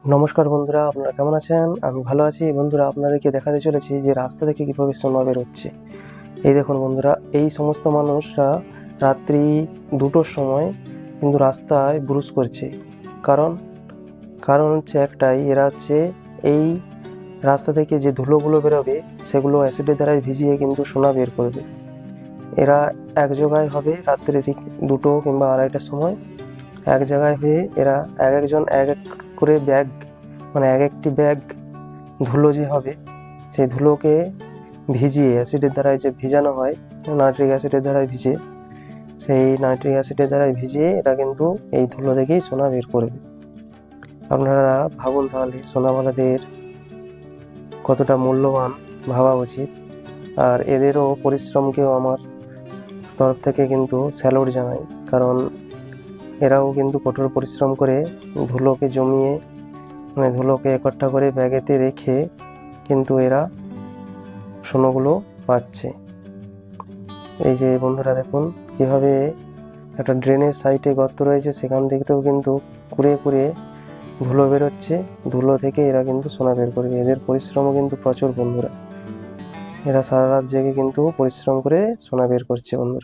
নমস্কার বন্ধুরা, আপনারা কেমন আছেন? আমি ভালো আছি। বন্ধুরা, আপনাদেরকে দেখাতে চলেছি যে রাস্তা থেকে কীভাবে সোনা বেরোচ্ছে। এই দেখুন বন্ধুরা, এই সমস্ত মানুষরা রাত্রি 2টোর সময় কিন্তু রাস্তায় ব্রুজ করছে। কারণ কারণ হচ্ছে একটাই, এরা হচ্ছে এই রাস্তা থেকে যে ধুলোগুলো বেরোবে সেগুলো অ্যাসিডের দ্বারাই ভিজিয়ে কিন্তু সোনা বের করবে। এরা এক জায়গায় হবে রাত্রি ঠিক 2টো কিংবা 2:30টার সময়। এক জায়গায় হয়ে এরা একজন এক এক করে ব্যাগ, মানে এক একটি ব্যাগ ধুলো যে হবে সেই ধুলোকে ভিজিয়ে অ্যাসিডের দ্বারাই যে ভিজানো হয়, নাইট্রিক অ্যাসিডের দ্বারাই ভিজে, সেই নাইট্রিক অ্যাসিডের দ্বারাই ভিজিয়ে এরা কিন্তু এই ধুলো থেকেই সোনা বের করবে। আপনারা ভাবুন তাহলে সোনাওয়ালাদের কতটা মূল্যবান ভাবা উচিত। আর এদেরও পরিশ্রমকেও আমার তরফ থেকে কিন্তু স্যালুট জানাই। কারণ এরাও কিন্তু কঠোর পরিশ্রম করে ধুলোকে জমিয়ে, মানে ধুলোকে একট্ঠা করে ব্যাগেতে রেখে কিন্তু এরা সোনাগুলো পাচ্ছে। এই যে বন্ধুরা দেখুন কীভাবে একটা ড্রেনের সাইডে গর্ত রয়েছে, সেখান থেকেও কিন্তু কুড়িয়ে কুড়িয়ে ধুলো বেরোচ্ছে। ধুলো থেকে এরা কিন্তু সোনা বের করবে। এদের পরিশ্রমও কিন্তু প্রচুর বন্ধুরা। এরা সারা রাত জেগে কিন্তু পরিশ্রম করে সোনা বের করছে বন্ধুরা।